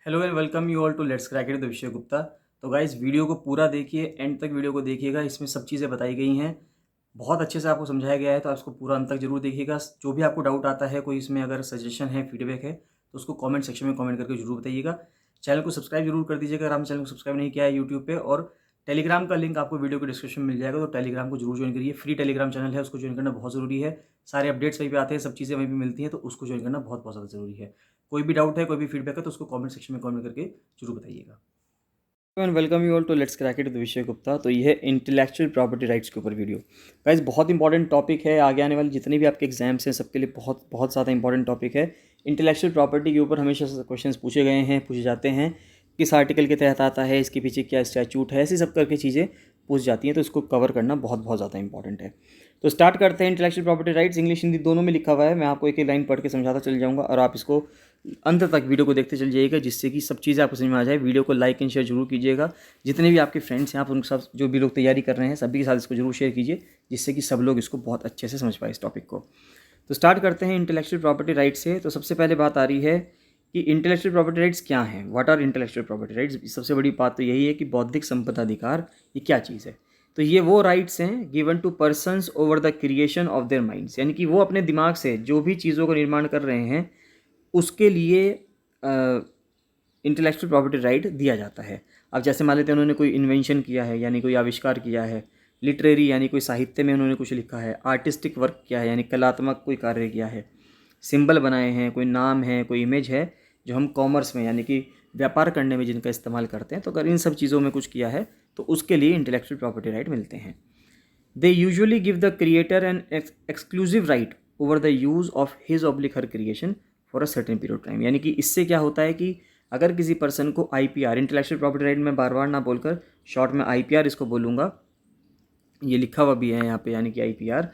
Hello and welcome you all to let's crack it the Vishay Gupta. तो guys video को पूरा देखिए, एंड तक वीडियो को देखिएगा। इसमें सब चीज़ें बताई गई हैं, बहुत अच्छे से आपको समझाया गया है, तो आप इसको पूरा अंत तक जरूर देखिएगा। जो भी आपको डाउट आता है, कोई इसमें अगर सजेशन है, फीडबैक है, तो उसको कमेंट सेक्शन में कमेंट करके जरूर बताइएगा। चैनल को सब्सक्राइब जरूर कर दीजिएगा अगर आपने चैनल को सब्सक्राइब नहीं किया है यूट्यूब पे। और टेलीग्राम का लिंक आपको वीडियो के डिस्क्रिप्शन में मिल जाएगा, तो टेलीग्राम को जरूर ज्वाइन करिए। फ्री टेलीग्राम चैनल है, उसको ज्वाइन करना बहुत ज़रूरी है। सारे अपडेट्स वहीं पे आते हैं, सब चीज़ें वहीं पे मिलती हैं, तो उसको ज्वाइन करना बहुत बहुत ज़्यादा ज़रूरी है। कोई भी डाउट है, कोई भी फीडबैक है, तो उसको कमेंट सेक्शन में कमेंट करके जरूर बताइएगा। And welcome you all to let's crack it the Vishay Gupta. तो ये है इंटेलेक्चुअल प्रॉपर्टी राइट्स के ऊपर वीडियो। गाइस बहुत इंपॉर्टेंट टॉपिक है, आगे आने वाले जितने भी आपके एग्जाम्स हैं सबके लिए बहुत बहुत ज़्यादा इंपॉर्टेंट टॉपिक है। इंटेलेक्चुअल प्रॉपर्टी के ऊपर हमेशा क्वेश्चंस पूछे गए हैं, पूछे जाते हैं। किस आर्टिकल के तहत आता है, इसके पीछे क्या स्टैचूट है, ऐसी सब करके चीज़ें पूछ जाती हैं, तो इसको कवर करना बहुत बहुत ज़्यादा इंपॉर्टेंट है। तो स्टार्ट करते हैं। Intellectual property rights English Hindi दोनों में लिखा हुआ है, मैं आपको एक एक लाइन पढ़ के समझाता चल जाऊँगा और आप इसको अंत तक वीडियो को देखते चल जाइएगा, जिससे कि सब चीज़ें आपको समझ में आ जाए। वीडियो को लाइक एंड शेयर जरूर कीजिएगा। जितने भी आपके फ्रेंड्स हैं, आप उनके साथ, जो भी लोग तैयारी कर रहे हैं, सभी के साथ इसको जरूर शेयर कीजिए, जिससे कि सब लोग इसको बहुत अच्छे से समझ पाए इस टॉपिक को। तो स्टार्ट करते हैं इंटेलेक्चुअल प्रॉपर्टी राइट्स से। तो सबसे पहले बात आ रही है कि इंटेलेक्चुअल प्रॉपर्टी राइट्स क्या हैं, what are intellectual property rights. सबसे बड़ी बात तो यही है कि बौद्धिक संपदा अधिकार ये क्या चीज़ है। तो ये वो राइट्स हैं given to persons over the creation of their minds, यानी कि वो अपने दिमाग से जो भी चीज़ों का निर्माण कर रहे हैं उसके लिए इंटेलेक्चुअल प्रॉपर्टी राइट दिया जाता है। अब जैसे मान लेते हैं उन्होंने कोई इन्वेंशन किया है, यानी कोई आविष्कार किया है। लिटरेरी यानी कोई साहित्य में उन्होंने कुछ लिखा है। आर्टिस्टिक वर्क किया है, यानी कलात्मक कोई कार्य किया है। सिंबल बनाए हैं, कोई नाम है, कोई इमेज है, जो हम कॉमर्स में यानी कि व्यापार करने में जिनका इस्तेमाल करते हैं। तो अगर इन सब चीज़ों में कुछ किया है तो उसके लिए इंटेलेक्चुअल प्रॉपर्टी राइट मिलते हैं। They usually give the creator an exclusive right over the use of his oblique her creation for a certain period of time. यानी कि इससे क्या होता है कि अगर किसी पर्सन को आईपीआर, इंटेलेक्चुअल प्रॉपर्टी राइट में बार बार ना बोलकर शॉर्ट में आईपीआर इसको बोलूँगा, ये लिखा हुआ भी है यहाँ पे, यानी कि आईपीआर।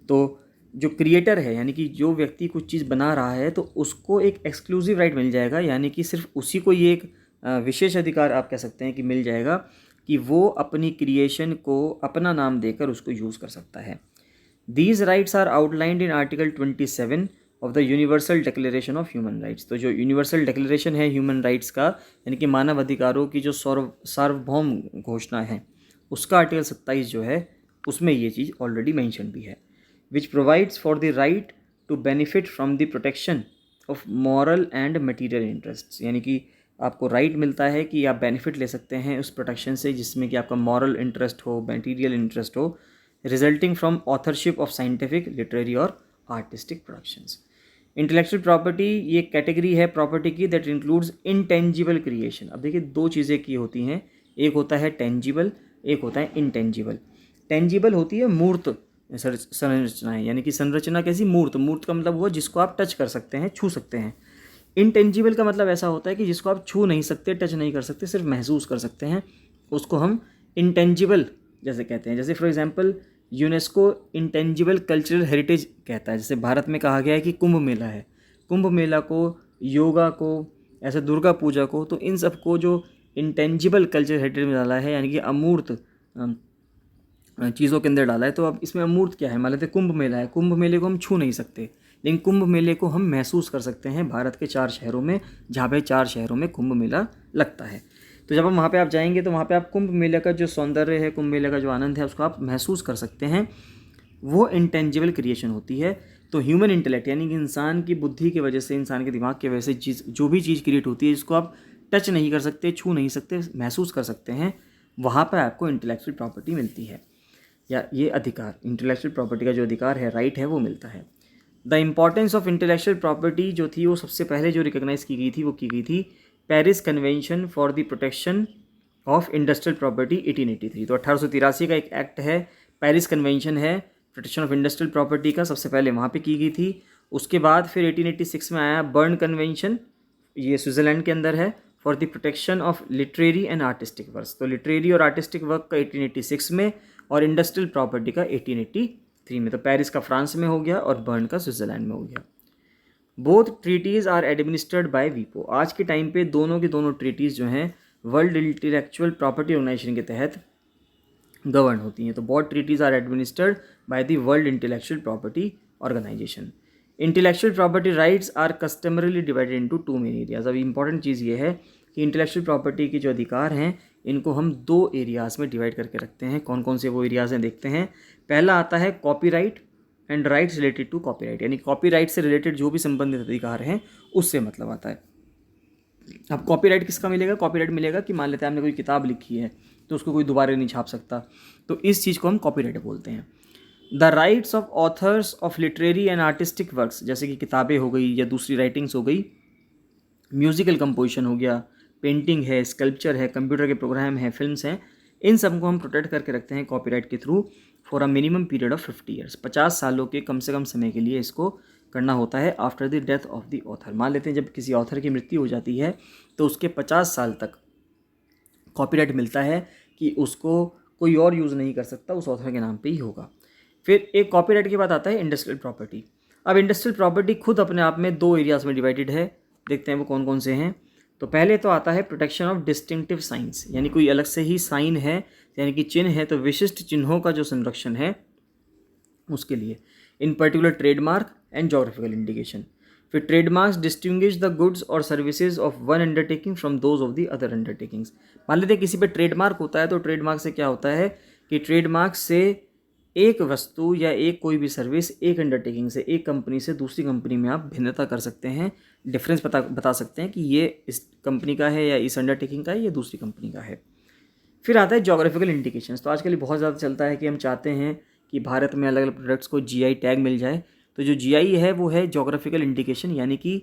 तो जो क्रिएटर है, यानी कि जो व्यक्ति कुछ चीज़ बना रहा है, तो उसको एक एक्सक्लूसिव राइट मिल जाएगा, यानी कि सिर्फ उसी को ये एक विशेष अधिकार आप कह सकते हैं कि मिल जाएगा कि वो अपनी क्रिएशन को अपना नाम देकर उसको यूज़ कर सकता है। These rights are outlined in article 27 of the universal declaration of human rights. तो जो यूनिवर्सल डिक्लेरेशन है ह्यूमन राइट्स का, यानी कि मानव अधिकारों की जो सार्वभौम घोषणा है, उसका आर्टिकल 27 जो है उसमें ये चीज़ ऑलरेडी मेंशन भी है। Which provides for the right to benefit from the protection of moral and material interest, यानी कि आपको राइट मिलता है कि आप बेनिफिट ले सकते हैं उस प्रोटेक्शन से जिसमें कि आपका मॉरल इंटरेस्ट हो, मटीरियल इंटरेस्ट हो, resulting from authorship of scientific, literary और आर्टिस्टिक प्रोडक्शंस। इंटेलेक्चुअल प्रॉपर्टी ये कैटेगरी है प्रॉपर्टी की दैट इंक्लूड्स इनटेंजिबल क्रिएशन। अब देखिए दो चीज़ें की होती हैं, एक होता है टेंजिबल, एक होता है इनटेंजिबल। टेंजिबल होती है मूर्त संरचनाएं, यानी कि संरचना कैसी, मूर्त। मूर्त का मतलब वो जिसको आप टच कर सकते हैं, छू सकते हैं। इनटेंजिबल का मतलब ऐसा होता है कि जिसको आप छू नहीं सकते, टच नहीं कर सकते, सिर्फ महसूस कर सकते हैं, उसको हम इंटेंजिबल जैसे कहते हैं। जैसे for example UNESCO intangible cultural heritage कहता है। जैसे भारत में कहा गया है कि कुंभ मेला है, कुंभ मेला को, योगा को, ऐसे दुर्गा पूजा को, तो इन सब को जो इंटेंजिबल कल्चरल हेरिटेज में डाला है, यानी कि अमूर्त चीज़ों के अंदर डाला है। तो अब इसमें अमूर्त क्या है, मान लेते कुंभ मेला है, कुंभ मेले को हम छू नहीं सकते, लेकिन कुंभ मेले को हम महसूस कर सकते हैं भारत के 4 शहरों में, जहाँ पे 4 शहरों में कुंभ मेला लगता है। तो जब हम वहाँ पे आप जाएंगे तो वहाँ पे आप कुंभ मेले का जो सौंदर्य है, कुंभ मेले का जो आनंद है, उसको आप महसूस कर सकते हैं। वो इंटेंजिबल क्रिएशन होती है। तो ह्यूमन इंटेलेक्ट, यानी कि इंसान की बुद्धि की वजह से, इंसान के दिमाग की वजह से चीज़, जो भी चीज़ क्रिएट होती है जिसको आप टच नहीं कर सकते, छू नहीं सकते, महसूस कर सकते हैं, वहाँ पर आपको इंटेलेक्चुअल प्रॉपर्टी मिलती है, या ये अधिकार, इंटेलेक्चुअल प्रॉपर्टी का जो अधिकार है, राइट है, वो मिलता है। The importance of intellectual property जो थी वो सबसे पहले जो रिकॉग्नाइज की गई थी वो की गई थी Paris convention for the protection of industrial property 1883। तो 1883 का एक एक्ट है, पेरिस कन्वेंशन है, प्रोटेक्शन ऑफ इंडस्ट्रियल प्रॉपर्टी का, सबसे पहले वहाँ पे की गई थी। उसके बाद फिर 1886 में आया बर्न कन्वेंशन, ये स्विट्ज़रलैंड के अंदर है, for the protection of literary and artistic works. तो लिटरेरी और आर्टिस्टिक वर्क का 1886 में, और इंडस्ट्रियल प्रॉपर्टी का 1883 में। तो पेरिस का फ्रांस में हो गया और बर्न का स्विट्ज़रलैंड में हो गया। Both treaties are administered by वीपो। आज के टाइम पे दोनों की दोनों ट्रीटीज़ जो हैं वर्ल्ड इंटेलेक्चुअल प्रॉपर्टी ऑर्गेनाइजेशन के तहत गवर्न होती हैं। तो both treaties are administered by the world intellectual property organisation. Intellectual property rights are customarily divided into 2 main areas. अब इंपॉर्टेंट चीज़ ये है कि इंटेलेक्चुअल प्रॉपर्टी के जो अधिकार हैं इनको हम 2 एरियाज़ में डिवाइड करके रखते हैं। कौन कौन से वो एरियाज़ हैं देखते हैं। पहला आता है copyright and rights related to copyright, यानी कॉपीराइट से रिलेटेड जो भी संबंधित अधिकार हैं उससे मतलब आता है। अब कॉपीराइट किसका मिलेगा? कॉपीराइट मिलेगा कि मान लेते हैं आपने कोई किताब लिखी है तो उसको कोई दोबारा नहीं छाप सकता, तो इस चीज़ को हम कॉपीराइट बोलते हैं। The rights of authors of literary and artistic works, जैसे कि किताबें हो गई या दूसरी राइटिंग्स हो गई, म्यूजिकल कंपोजिशन हो गया, पेंटिंग है, स्कल्पचर है, कंप्यूटर के प्रोग्राम हैं, फिल्म्स हैं, इन सबको हम प्रोटेक्ट करके रखते हैं कॉपीराइट के through for a minimum period of 50 years. 50 सालों के कम से कम समय के लिए इसको करना होता है after the death of the author. मान लेते हैं जब किसी ऑथर की मृत्यु हो जाती है तो उसके 50 साल तक कॉपीराइट मिलता है कि उसको कोई और यूज़ नहीं कर सकता, उस ऑथर के नाम पे ही होगा। फिर एक कॉपीराइट के बाद आता है इंडस्ट्रियल प्रॉपर्टी। अब इंडस्ट्रियल प्रॉपर्टी खुद अपने आप में 2 एरियाज़ में डिवाइडेड है, देखते हैं वो कौन कौन से हैं। तो पहले तो आता है प्रोटेक्शन ऑफ डिस्टिंक्टिव साइंस, यानी कोई अलग से ही साइन है यानी कि चिन्ह है तो विशिष्ट चिन्हों का जो संरक्षण है उसके लिए, इन particular trademark and geographical indication. फिर ट्रेडमार्क्स डिस्टिंग्विश द गुड्स और services of one undertaking from those of the other undertakings. मान लेते हैं किसी पे ट्रेडमार्क होता है तो ट्रेडमार्क से क्या होता है कि ट्रेडमार्क से एक वस्तु या एक कोई भी सर्विस एक अंडरटेकिंग से, एक कंपनी से दूसरी कंपनी में आप भिन्नता कर सकते हैं, डिफरेंस बता सकते हैं कि ये इस कंपनी का है या इस अंडरटेकिंग का है या दूसरी कंपनी का है। फिर आता है जोग्राफिकल इंडिकेशंस। तो आजकल बहुत ज़्यादा चलता है कि हम चाहते हैं कि भारत में अलग अलग प्रोडक्ट्स को जीआई टैग मिल जाए। तो जो जीआई है वो है जोग्राफिकल इंडिकेशन, यानी कि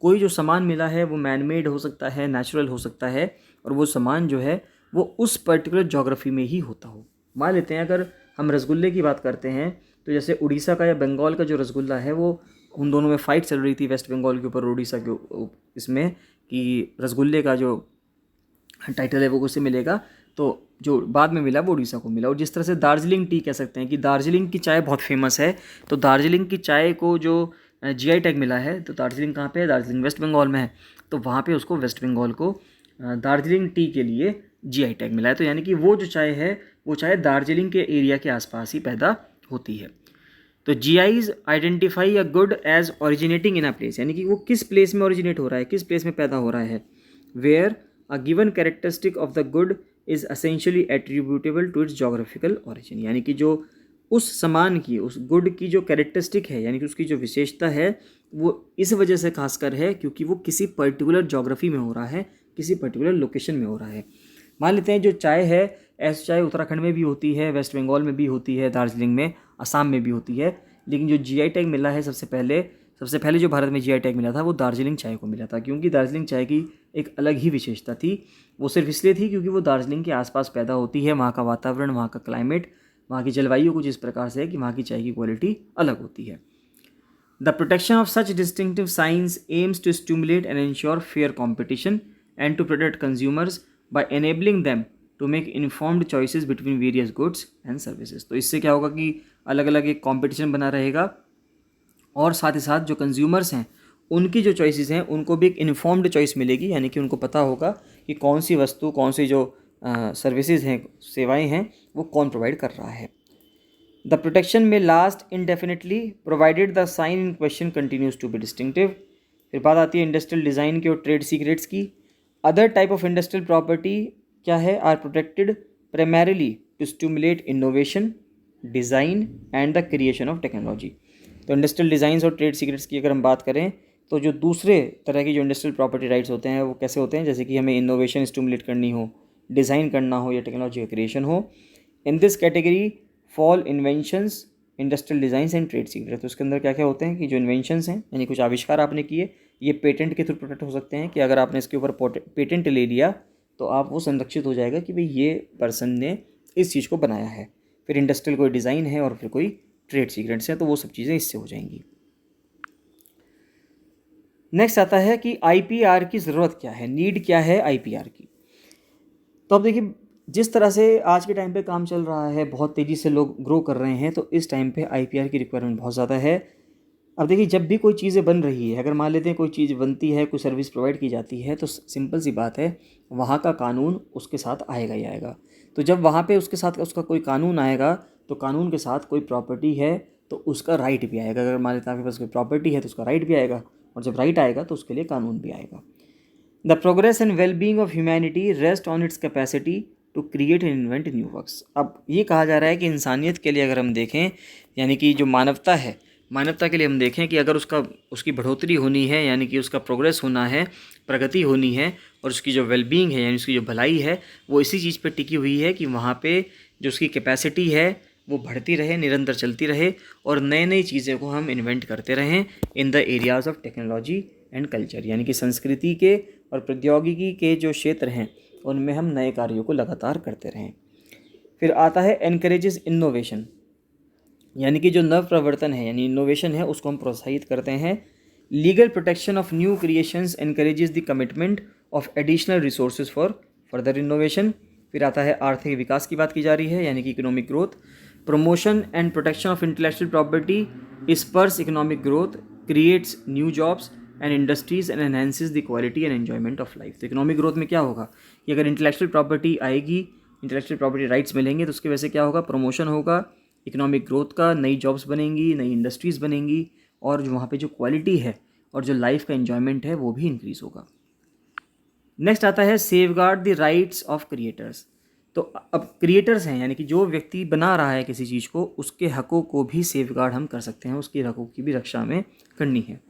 कोई जो सामान मिला है वो मैनमेड हो सकता है, नेचुरल हो सकता है, और वो सामान जो है वो उस पर्टिकुलर जोग्राफी में ही होता हो। मान लेते हैं अगर हम रसगुल्ले की बात करते हैं तो जैसे उड़ीसा का या बंगाल का जो रसगुल्ला है वो, उन दोनों में फ़ाइट चल रही थी वेस्ट बंगाल के ऊपर उड़ीसा के इसमें कि रसगुल्ले का जो टाइटल है वो किसे मिलेगा, तो जो बाद में मिला वो उड़ीसा को मिला। और जिस तरह से दार्जिलिंग टी कह सकते हैं कि दार्जिलिंग की चाय बहुत फेमस है, तो दार्जिलिंग की चाय को जो जीआई टैग मिला है, तो दार्जिलिंग कहाँ पे है? दार्जिलिंग वेस्ट बंगाल में है, तो वहाँ पे उसको वेस्ट बंगाल को दार्जिलिंग टी के लिए जीआई टैग मिला है। तो यानी कि वो जो चाय है वो चाय दार्जिलिंग के एरिया के आसपास ही पैदा होती है। तो GIs identify a good as originating in a place, यानी कि वो किस प्लेस में ओरिजिनेट हो रहा है, किस प्लेस में पैदा हो रहा है। Where a given characteristic of the good is essentially attributable to its geographical origin, यानी कि जो उस सामान की, उस गुड की जो कैरेक्टरिस्टिक है यानी कि उसकी जो विशेषता है वो इस वजह से खासकर है क्योंकि वो किसी पर्टिकुलर जोग्राफी में हो रहा है, किसी पर्टिकुलर लोकेशन में हो रहा है। मान लेते हैं जो चाय है, ऐसी चाय उत्तराखंड में भी होती है, वेस्ट बंगाल में भी होती है, दार्जिलिंग में, असम में भी होती है, लेकिन जो जीआई टैग मिला है सबसे पहले जो भारत में जीआई टैग मिला था वो दार्जिलिंग चाय को मिला था, क्योंकि दार्जिलिंग चाय की एक अलग ही विशेषता थी। वो सिर्फ इसलिए थी क्योंकि वो दार्जिलिंग के आसपास पैदा होती है, वहाँ का वातावरण, वहाँ का क्लाइमेट, वहाँ की जलवायु कुछ इस प्रकार से है कि वहाँ की चाय की क्वालिटी अलग होती है। The protection of such distinctive signs aims to stimulate and ensure fair competition and to protect consumers by enabling them to make informed choices between various goods and services. तो इससे क्या होगा कि अलग अलग एक कॉम्पिटिशन बना रहेगा और साथ ही साथ जो कंज्यूमर्स हैं उनकी जो चॉइसेस हैं उनको भी एक इन्फॉर्म्ड चॉइस मिलेगी, यानी कि उनको पता होगा कि कौन सी वस्तु, कौन सी जो सर्विसेज हैं, सेवाएं हैं, वो कौन प्रोवाइड कर रहा है। The protection may last indefinitely provided the sign in question continues to be distinctive. फिर बात आती है इंडस्ट्रियल डिज़ाइन की और ट्रेड सीक्रेट्स की। Other type of industrial property क्या है? Are protected primarily to stimulate innovation, design and the creation of technology. तो इंडस्ट्रियल डिज़ाइंस और ट्रेड सीक्रेट्स की अगर हम बात करें तो जो दूसरे तरह की जो इंडस्ट्रियल प्रॉपर्टी राइट्स होते हैं वो कैसे होते हैं? जैसे कि हमें इनोवेशन स्टिमुलेट करनी हो, डिज़ाइन करना हो या टेक्नोलॉजी का क्रिएशन हो। In this category fall inventions, industrial designs and trade secret. तो उसके अंदर क्या क्या होते हैं कि जो इन्वेंशंस हैं यानी कुछ आविष्कार आपने किए, ये पेटेंट के थ्रू प्रोटेक्ट हो सकते हैं कि अगर आपने इसके ऊपर पेटेंट ले लिया तो आप वो संरक्षित हो जाएगा कि भाई ये पर्सन ने इस चीज़ को बनाया है। फिर इंडस्ट्रियल कोई डिज़ाइन है और फिर कोई ट्रेड सीक्रेट्स हैं, तो वो सब चीज़ें इससे हो जाएंगी। नेक्स्ट आता है कि आईपीआर की ज़रूरत क्या है, नीड क्या है आईपीआर की। तो अब देखिए जिस तरह से आज के टाइम पे काम चल रहा है, बहुत तेज़ी से लोग ग्रो कर रहे हैं, तो इस टाइम पे आईपीआर की रिक्वायरमेंट बहुत ज़्यादा है। अब देखिए जब भी कोई चीज़ें बन रही है, अगर मान लेते हैं कोई चीज़ बनती है, कोई सर्विस प्रोवाइड की जाती है, तो सिंपल सी बात है वहाँ का कानून उसके साथ आएगा ही आएगा। तो जब वहाँ पे उसके साथ उसका कोई कानून आएगा तो कानून के साथ कोई प्रॉपर्टी है तो उसका राइट भी आएगा। अगर मान लेते हैं आपके पास कोई प्रॉपर्टी है तो उसका राइट भी आएगा, और जब राइट आएगा तो उसके लिए कानून भी आएगा। The progress and well being of humanity rest on its capacity to create and invent new works. अब ये कहा जा रहा है कि इंसानियत के लिए अगर हम देखें, यानी कि जो मानवता है, मानवता के लिए हम देखें कि अगर उसकी बढ़ोतरी होनी है, यानी कि उसका प्रोग्रेस होना है, प्रगति होनी है, और उसकी जो वेलबींग है यानी उसकी जो भलाई है वो इसी चीज़ पर टिकी हुई है कि वहाँ पे जो उसकी कैपेसिटी है वो बढ़ती रहे, निरंतर चलती रहे, और नई नई चीज़ें को हम इन्वेंट करते रहें in the areas of technology and culture, यानी कि संस्कृति के और प्रौद्योगिकी के जो क्षेत्र हैं उनमें हम नए कार्यों को लगातार करते रहें। फिर आता है एनकरेजेस इनोवेशन, यानी कि जो नव प्रवर्तन है यानी इनोवेशन है उसको हम प्रोत्साहित करते हैं। Legal protection of new creations encourages the commitment of additional resources for further innovation. फिर आता है आर्थिक विकास की बात की जा रही है, यानी कि economic growth. Promotion and protection of intellectual property Spurs economic growth, creates new jobs and industries and enhances the quality and enjoyment of life. तो इकोनॉमिक ग्रोथ में क्या होगा कि अगर इंटेलेक्चुअल प्रॉपर्टी आएगी, इंटेलेक्चुअल प्रॉपर्टी राइट्स मिलेंगे तो उसकी वजह से क्या होगा, प्रमोशन होगा इकोनॉमिक ग्रोथ का, नई जॉब्स बनेंगी, नई इंडस्ट्रीज़ बनेंगी, और जो वहाँ पे जो क्वालिटी है और जो लाइफ का एन्जॉयमेंट है वो भी इंक्रीज़ होगा। नेक्स्ट आता है safeguard the rights of creators. तो अब क्रिएटर्स हैं यानी कि जो व्यक्ति बना रहा है किसी चीज़ को, उसके हकों को भी सेफगार्ड हम कर सकते हैं, उसके हकों की भी रक्षा हमें करनी है।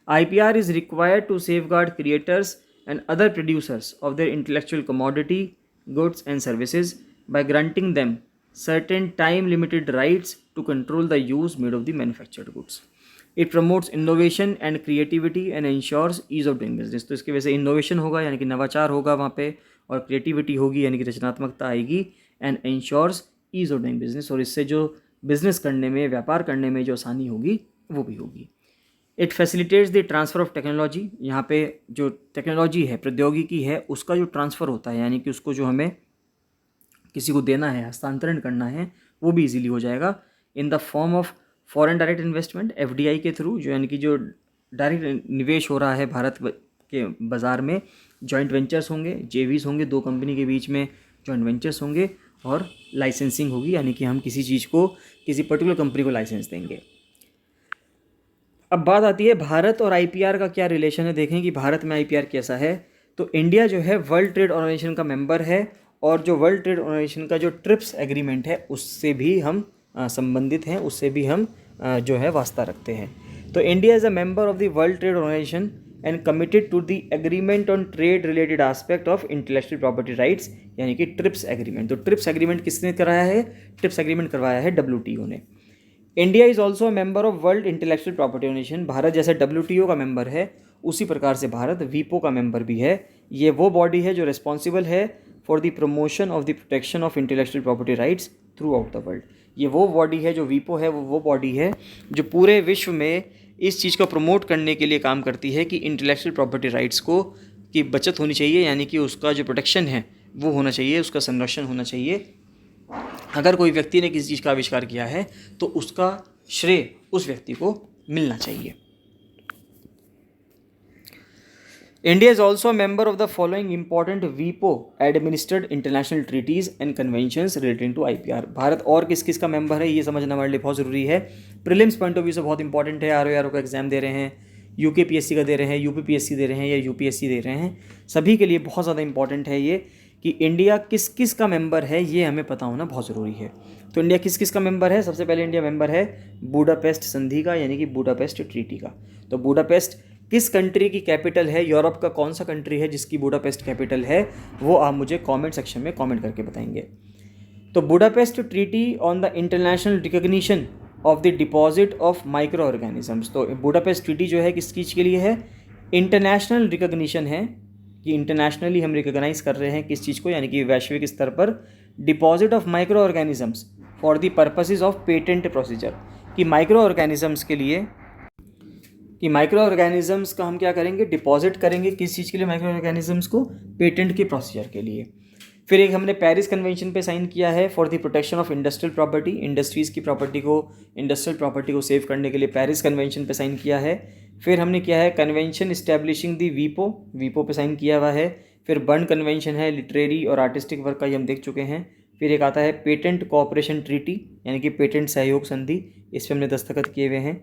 IPR is required to safeguard creators and other producers of their intellectual commodity, goods and services by granting them certain time-limited rights to control the use made of the manufactured goods. It promotes innovation and creativity and ensures ease of doing business. तो इसकी वजह से innovation होगा यानी कि नवाचार होगा वहाँ पे, और creativity होगी यानी कि रचनात्मकता आएगी, and ensures ease of doing business, और इससे जो बिजनेस करने में, व्यापार करने में जो आसानी होगी वो भी होगी। It facilitates the transfer of technology, यहाँ पे जो टेक्नोलॉजी है, प्रौद्योगिकी है, उसका जो ट्रांसफ़र होता है यानी कि उसको जो हमें किसी को देना है, हस्तांतरण करना है, वो भी इजीली हो जाएगा in the form of foreign direct investment FDI के थ्रू, जो यानी कि जो डायरेक्ट निवेश हो रहा है भारत के बाज़ार में। जॉइंट वेंचर्स होंगे, JVs होंगे, दो कंपनी के बीच में जॉइंट वेंचर्स होंगे, और लाइसेंसिंग होगी यानी कि हम किसी चीज़ को, किसी पर्टिकुलर कंपनी को लाइसेंस देंगे। अब बात आती है भारत और IPR का क्या रिलेशन है। देखें कि भारत में IPR कैसा है। तो इंडिया जो है वर्ल्ड ट्रेड ऑर्गेनाइजेशन का मेंबर है, और जो वर्ल्ड ट्रेड ऑर्गेनाइजेशन का जो ट्रिप्स एग्रीमेंट है उससे भी हम संबंधित हैं, उससे भी हम जो है वास्ता रखते हैं। तो India is a member of the World Trade Organisation and committed to the agreement on trade related aspect of intellectual property rights, यानी कि ट्रिप्स एग्रीमेंट। तो ट्रिप्स एग्रीमेंट किसने कराया है? ट्रिप्स एग्रीमेंट करवाया है WTO ने। India is also a member of World intellectual property Organisation. Bharat जैसे WTO का मेंबर है, उसी प्रकार से भारत WIPO का मेंबर भी है। ये वो बॉडी है जो रिस्पॉन्सिबल है for the promotion of the protection of intellectual property rights through out the world. ये वो बॉडी है, जो WIPO है, वो बॉडी है जो पूरे विश्व में इस चीज़ को प्रमोट करने के लिए काम करती है कि इंटेलेक्चुअल प्रॉपर्टी राइट्स को की बचत होनी चाहिए, यानी कि उसका जो प्रोटेक्शन है वो होना चाहिए, उसका संरक्षण होना चाहिए। अगर कोई व्यक्ति ने किसी चीज़ का आविष्कार किया है तो उसका श्रेय उस व्यक्ति को मिलना चाहिए। India is also a member of the following important WIPO administered international treaties and conventions relating to IPR। Bharat और किस किस का मेंबर है ये समझना हमारे लिए बहुत ज़रूरी है। प्रीलिम्स पॉइंट ऑफ व्यू से बहुत इंपॉर्टेंट है। RO का एग्जाम दे रहे हैं, UKPSC का दे रहे हैं, UPPSC दे रहे हैं या UPSC दे रहे हैं, सभी के लिए बहुत ज़्यादा इंपॉर्टेंट है ये कि इंडिया किस किस का मेंबर है, ये हमें पता होना बहुत ज़रूरी है। तो इंडिया किस किस का मेंबर है? सबसे पहले इंडिया मेंबर है बुडापेस्ट संधि का, यानी कि बुडापेस्ट ट्रीटी का। तो बुडापेस्ट किस कंट्री की कैपिटल है? यूरोप का कौन सा कंट्री है जिसकी बुडापेस्ट कैपिटल है? वो आप मुझे कमेंट सेक्शन में कमेंट करके बताएंगे। तो Budapest treaty on the international recognition of the deposit of micro organisms. तो बुडापेस्ट ट्रीटी जो है किस चीज़ के लिए है? इंटरनेशनल रिकग्निशन है कि इंटरनेशनली हम रिकॉग्नाइज कर रहे हैं किस चीज़ को, यानी कि वैश्विक स्तर पर deposit of micro organisms for the purposes of patent procedure. कि माइक्रो ऑर्गेनिजम्स के लिए, कि माइक्रो ऑर्गेनिजम्स का हम क्या करेंगे? डिपॉजिट करेंगे। किस चीज़ के लिए? माइक्रो ऑर्गेनिजम्स को पेटेंट के प्रोसीजर के लिए। फिर एक हमने पेरिस कन्वेंशन पे साइन किया है for the protection of industrial property. Industries की प्रॉपर्टी को, इंडस्ट्रियल प्रॉपर्टी को सेव करने के लिए पेरिस कन्वेंशन पे साइन किया है। फिर हमने किया है कन्वेंशन इस्टेब्लिशिंग दी WIPO पे साइन किया हुआ है। फिर बर्न कन्वेंशन है, लिटरेरी और आर्टिस्टिक वर्क का ये हम देख चुके हैं। फिर एक आता है पेटेंट कोऑपरेशन ट्रीटी, यानी कि पेटेंट सहयोग संधि, इस पर हमने दस्तखत किए हुए हैं।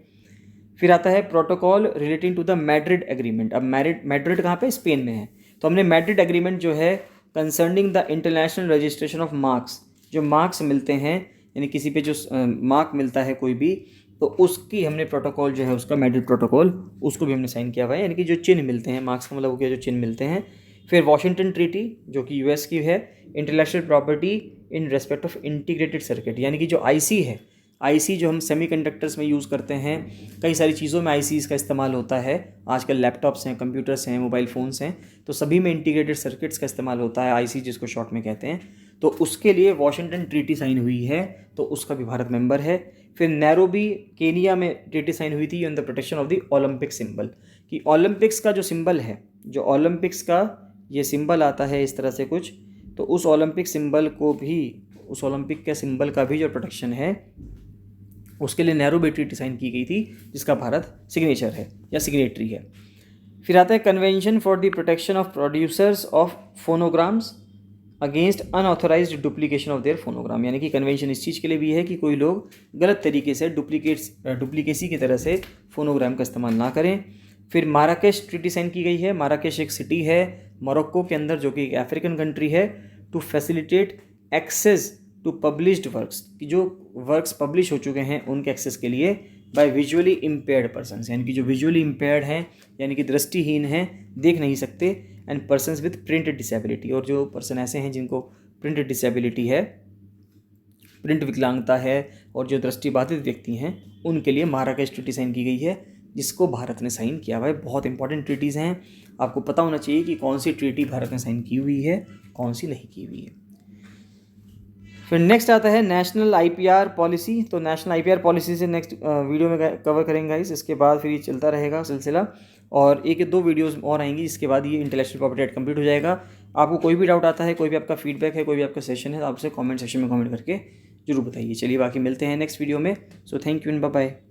फिर आता है protocol relating to the Madrid agreement. अब मैड्रिड कहाँ पे? स्पेन में है। तो हमने मैड्रिड एग्रीमेंट जो है concerning the international registration of marks, जो मार्क्स मिलते हैं यानी किसी पे जो मार्क मिलता है कोई भी, तो उसकी हमने प्रोटोकॉल जो है उसका मैड्रिड प्रोटोकॉल, उसको भी हमने साइन किया हुआ है, यानी कि जो चिन्ह मिलते हैं, मार्क्स का मतलब हो गया जो चिन्ह मिलते हैं। फिर वॉशिंगटन ट्रीटी जो कि यूएस की है, intellectual property in respect of integrated circuit, यानी कि जो आईसी है, आईसी जो हम सेमीकंडक्टर्स में यूज़ करते हैं, कई सारी चीज़ों में आईसीज़ का इस्तेमाल होता है, आजकल लैपटॉप्स हैं, कंप्यूटर्स हैं, मोबाइल फ़ोन्स हैं, तो सभी में इंटीग्रेटेड सर्किट्स का इस्तेमाल होता है, आईसी जिसको शॉर्ट में कहते हैं। तो उसके लिए वॉशिंगटन ट्रीटी साइन हुई है, तो उसका भी भारत मेंबर है। फिर नैरोबी केनिया में ट्रीटी साइन हुई थी on the protection of the Olympic symbol, कि ओलंपिक्स का जो सिंबल है, जो ओलंपिक्स का ये सिंबल आता है इस तरह से कुछ, तो उस ओलंपिक सिंबल को भी, उस ओलंपिक के सिंबल का भी जो प्रोटेक्शन है उसके लिए नैरोबी ट्रीटी साइन की गई थी, जिसका भारत सिग्नेचर है या सिग्नेटरी है। फिर आता है convention for the protection of producers of phonograms against unauthorised duplication of their phonogram, यानी कि कन्वेंशन इस चीज़ के लिए भी है कि कोई लोग गलत तरीके से डुप्लीकेसी की तरह से फोनोग्राम का इस्तेमाल ना करें। फिर माराकेश ट्रीटी साइन की गई है। माराकेश एक सिटी है मोरक्को के अंदर, जो कि एक अफ्रीकन कंट्री है, to facilitate access to published works, कि जो वर्क्स पब्लिश हो चुके हैं उनके एक्सेस के लिए बाय विजुअली इम्पेयर्ड पर्सनस, यानी कि जो विजुअली इम्पेयर्ड हैं यानी कि दृष्टिहीन हैं, देख नहीं सकते, and persons with print disability, और जो पर्सन ऐसे हैं जिनको प्रिंट डिसेबिलिटी है, प्रिंट विकलांगता है, और जो दृष्टिबाधित व्यक्ति हैं उनके लिए माराकेश ट्रीटी साइन की गई है, जिसको भारत ने साइन किया हुआ है। बहुत इंपॉर्टेंट ट्रीटीज़ हैं, आपको पता होना चाहिए कि कौन सी ट्रीटी भारत ने साइन की हुई है, कौन सी नहीं की हुई है। फिर नेक्स्ट आता है नेशनल आईपीआर पॉलिसी। तो नेशनल आईपीआर पॉलिसी से नेक्स्ट वीडियो में कवर करेंगे गाइस, इसके बाद फिर ये चलता रहेगा सिलसिला, और एक या दो वीडियोस और आएंगी, जिसके बाद ये इंटेलेक्चुअल प्रॉपर्टी राइट कंप्लीट हो जाएगा। आपको कोई भी डाउट आता है, कोई भी आपका फीडबैक है, कोई भी आपका सेशन है, तो आप उसे कमेंट सेक्शन में कमेंट करके जरूर बताइए। चलिए बाकी मिलते हैं नेक्स्ट वीडियो में। So thank you and bye bye.